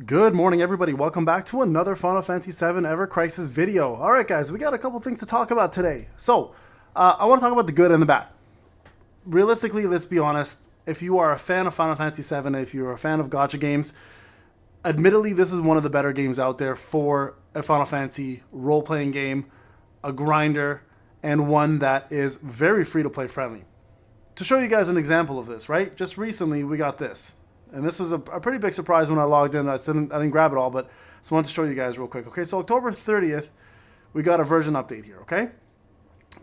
Good morning, everybody. Welcome back to another Final Fantasy VII Evercrisis video. All right, guys, we got a couple things to talk about today. I want to talk about the good and the bad. Realistically, let's be honest. If you are a fan of Final Fantasy VII, if you're a fan of gacha games, admittedly, this is one of the better games out there for a Final Fantasy role-playing game, a grinder, and one that is very free-to-play friendly. To show you guys an example of this, right? Just recently, we got this. And this was a pretty big surprise when I logged in. I didn't grab it all, but just wanted to show you guys real quick. Okay, so October 30th, we got a version update here, okay?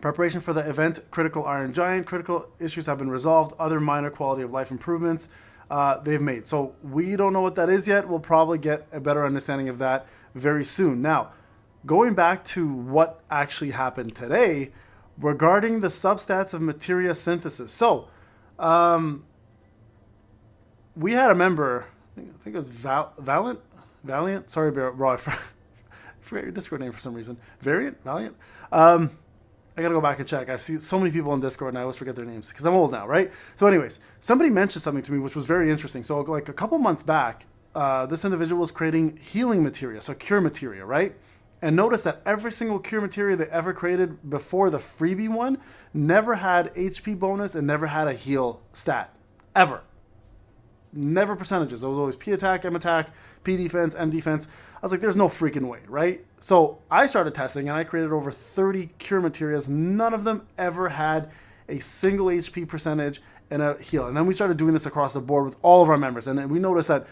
Preparation for the event, Critical Iron Giant. Critical issues have been resolved. Other minor quality of life improvements they've made. So we don't know what that is yet. We'll probably get a better understanding of that very soon. Now, going back to what actually happened today regarding the substats of materia synthesis. We had a member, I think it was Valiant. Sorry, bro, I forget your Discord name for some reason. Valiant. I gotta go back and check. I see so many people on Discord and I always forget their names because I'm old now, right? So, anyways, somebody mentioned something to me which was very interesting. So, like a couple months back, this individual was creating healing materia, so cure materia, right? And notice that every single cure materia they ever created before the freebie one never had HP bonus and never had a heal stat, ever. Never percentages. It was always P attack, M attack, P defense, M defense. I was like, there's no freaking way, right? So I started testing and I created over 30 cure materials. None of them ever had a single HP percentage and a heal. And then we started doing this across the board with all of our members. And then we noticed that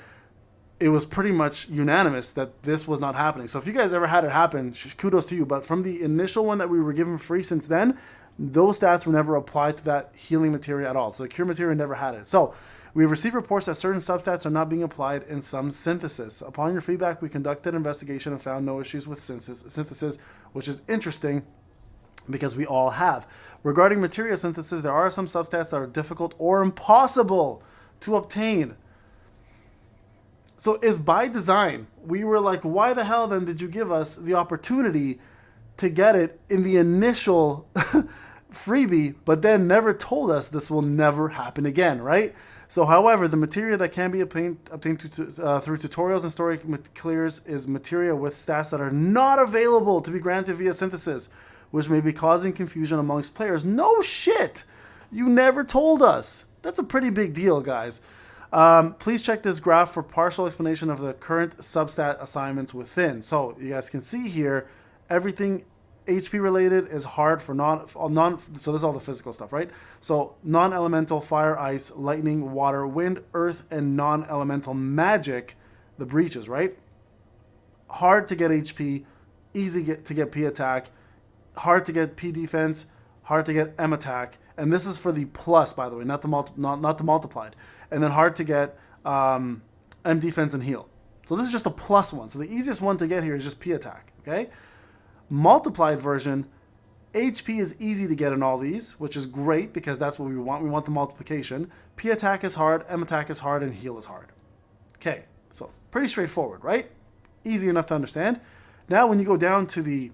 it was pretty much unanimous that this was not happening. So if you guys ever had it happen, kudos to you. But from the initial one that we were given free since then, those stats were never applied to that healing materia at all. So the cure materia never had it. So we received reports that certain substats are not being applied in some synthesis. Upon your feedback, we conducted an investigation and found no issues with synthesis, which is interesting because we all have. Regarding materia synthesis, there are some substats that are difficult or impossible to obtain. So it's by design. We were like, why the hell then did you give us the opportunity to get it in the initial freebie, but then never told us this will never happen again, right? So, however, the materia that can be obtained through tutorials and story clears is materia with stats that are not available to be granted via synthesis, which may be causing confusion amongst players. No shit! You never told us. That's a pretty big deal, guys. Please check this graph for partial explanation of the current substat assignments within. So, you guys can see here, everything HP related is hard for so this is all the physical stuff, right? So non-elemental, fire, ice, lightning, water, wind, earth, and non-elemental magic, the breaches, right? Hard to get HP, easy to get P attack, hard to get P defense, hard to get M attack, and this is for the plus, by the way, not the multiplied. And then hard to get M defense and heal. So this is just a plus one. So the easiest one to get here is just P attack, okay? Multiplied version, HP is easy to get in all these, which is great because that's what we want. We want the multiplication. P attack is hard, M attack is hard, and heal is hard. Okay, so pretty straightforward, right? Easy enough to understand. Now when you go down to the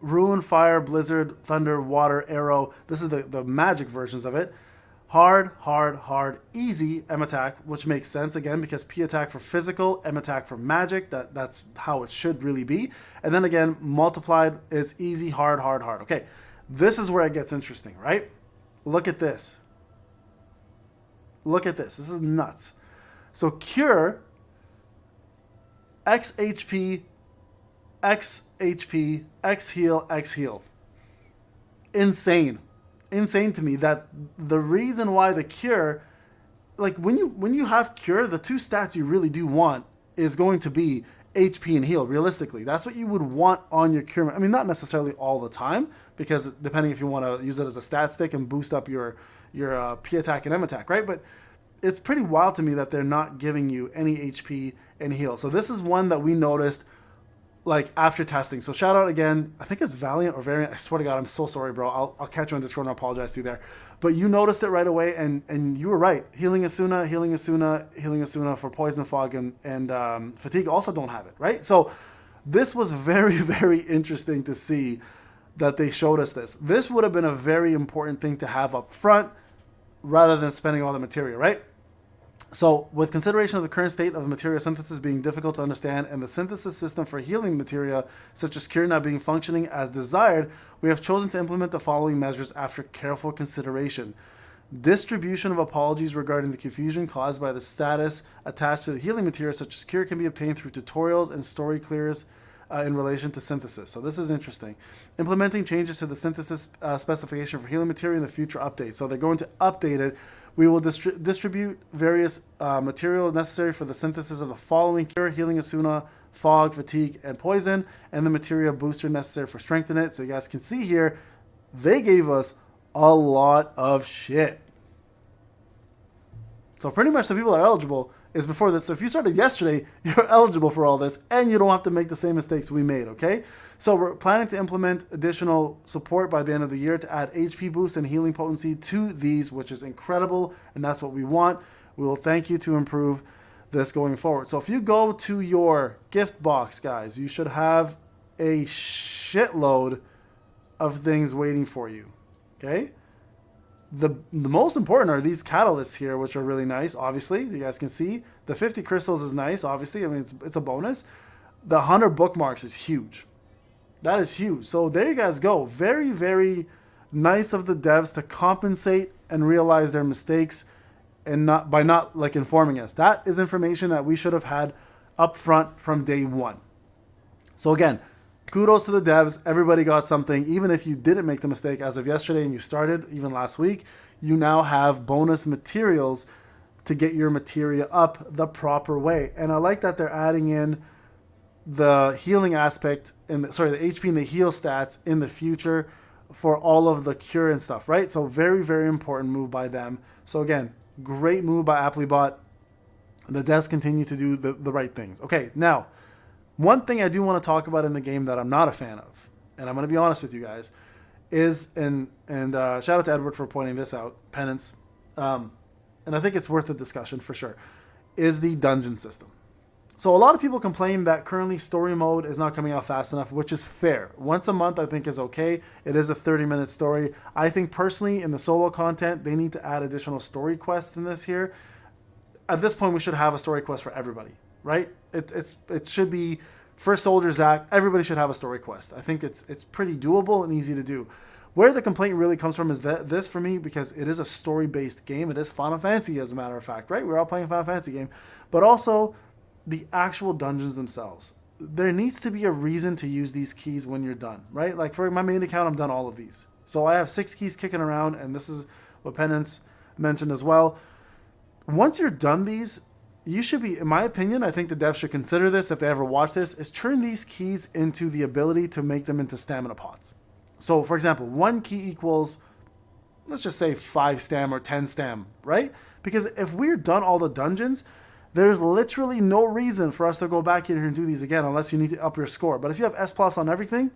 Ruin, Fire, Blizzard, Thunder, Water, Arrow, this is the magic versions of it. Hard, easy, M attack, which makes sense again because P attack for physical, M attack for magic. That's how it should really be. And then again, multiplied is easy, hard. Okay, this is where it gets interesting, right? Look at this. This is nuts. So cure, X HP, X HP, X heal. Insane to me that the reason why the cure, like when you have cure, the two stats you really do want is going to be HP and heal. Realistically, that's what you would want on your cure. I mean, not necessarily all the time, because depending if you want to use it as a stat stick and boost up your P attack and M attack, right? But it's pretty wild to me that they're not giving you any HP and heal. So this is one that we noticed like after testing. So shout out again, I think it's Valiant or Variant. I swear to God, I'm so sorry, bro. I'll catch you on Discord and I apologize to you there. But you noticed it right away and you were right. Healing Asuna for Poison Fog and Fatigue also don't have it, right? So this was very, very interesting to see that they showed us this. This would have been a very important thing to have up front rather than spending all the material, right? So, with consideration of the current state of materia synthesis being difficult to understand and the synthesis system for healing materia, such as cure, not being functioning as desired, we have chosen to implement the following measures after careful consideration. Distribution of apologies regarding the confusion caused by the status attached to the healing materia, such as cure, can be obtained through tutorials and story clears in relation to synthesis. So this is interesting. Implementing changes to the synthesis specification for healing materia in the future updates. So they're going to update it. We will distribute various material necessary for the synthesis of the following: cure, healing Asuna, fog, fatigue, and poison, and the materia booster necessary for strengthening it. So you guys can see here, they gave us a lot of shit. So pretty much the people that are eligible is before this. So if you started yesterday, you're eligible for all this, and you don't have to make the same mistakes we made, okay? So we're planning to implement additional support by the end of the year to add HP boost and healing potency to these, which is incredible, and that's what we want. We will thank you to improve this going forward. So if you go to your gift box, guys, you should have a shitload of things waiting for you, okay? The most important are these catalysts here, which are really nice. Obviously, you guys can see the 50 crystals is nice. Obviously, I mean, it's a bonus. The 100 bookmarks is huge. That is huge. So there you guys go. Very, very nice of the devs to compensate and realize their mistakes, and not by not like informing us. That is information that we should have had up front from day one. So again, kudos to the devs. Everybody got something. Even if you didn't make the mistake as of yesterday and you started even last week, you now have bonus materials to get your materia up the proper way. And I like that they're adding in the healing aspect, the HP and the heal stats in the future for all of the cure and stuff, right? So very, very important move by them. So again, great move by Applebot. The devs continue to do the right things. Okay, now, one thing I do want to talk about in the game that I'm not a fan of, and I'm going to be honest with you guys, is, and shout out to Edward for pointing this out, Penance, and I think it's worth a discussion for sure, is the dungeon system. So a lot of people complain that currently story mode is not coming out fast enough, which is fair. Once a month I think is okay. It is a 30-minute story. I think personally in the solo content, they need to add additional story quests in this here. At this point, we should have a story quest for everybody, right? It should be First Soldier's Act. Everybody should have a story quest. I think it's pretty doable and easy to do. Where the complaint really comes from is this for me, because it is a story-based game. It is Final Fantasy, as a matter of fact, right? We're all playing a Final Fantasy game. But also the actual dungeons themselves. There needs to be a reason to use these keys when you're done, right? Like for my main account, I'm done all of these. So I have 6 keys kicking around, and this is what Penance mentioned as well. Once you're done these, you should be, in my opinion, I think the devs should consider this if they ever watch this, is turn these keys into the ability to make them into stamina pots. So for example, 1 key equals, let's just say 5 stam or 10 stam, right? Because if we're done all the dungeons, there's literally no reason for us to go back in here and do these again unless you need to up your score. But if you have S+ on everything,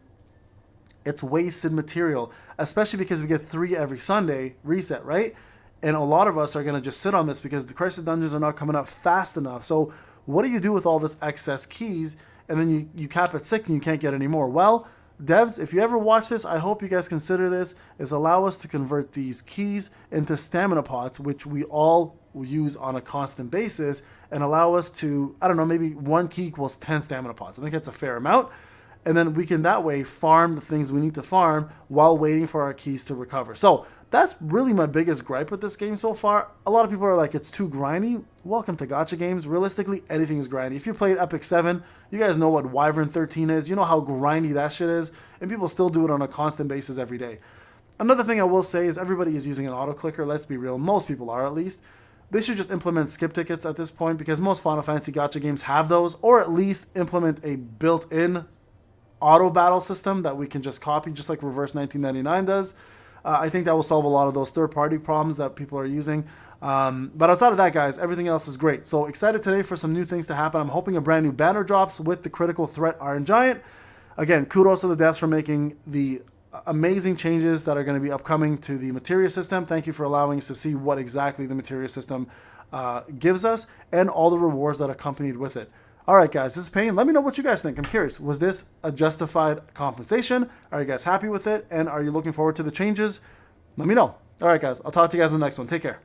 it's wasted material, especially because we get 3 every Sunday reset, right? And a lot of us are going to just sit on this because the Crisis dungeons are not coming up fast enough. So what do you do with all this excess keys? And then you cap at 6 and you can't get any more. Well, devs, if you ever watch this, I hope you guys consider this, is allow us to convert these keys into stamina pots, which we all use on a constant basis, and allow us to, I don't know, maybe 1 key equals 10 stamina pots. I think that's a fair amount. And then we can that way farm the things we need to farm while waiting for our keys to recover. So that's really my biggest gripe with this game so far. A lot of people are like, it's too grindy. Welcome to gacha games. Realistically, anything is grindy. If you played FF7, you guys know what Wyvern 13 is. You know how grindy that shit is. And people still do it on a constant basis every day. Another thing I will say is everybody is using an auto clicker. Let's be real. Most people are, at least. They should just implement skip tickets at this point, because most Final Fantasy gacha games have those, or at least implement a built-in auto battle system that we can just copy, just like Reverse 1999 does. I think that will solve a lot of those third-party problems that people are using. But outside of that, guys, everything else is great. So excited today for some new things to happen. I'm hoping a brand new banner drops with the Critical Threat Iron Giant. Again, kudos to the devs for making the amazing changes that are going to be upcoming to the Materia system. Thank you for allowing us to see what exactly the Materia system gives us and all the rewards that accompanied with it. All right, guys, this is Payne. Let me know what you guys think. I'm curious. Was this a justified compensation? Are you guys happy with it? And are you looking forward to the changes? Let me know. All right, guys. I'll talk to you guys in the next one. Take care.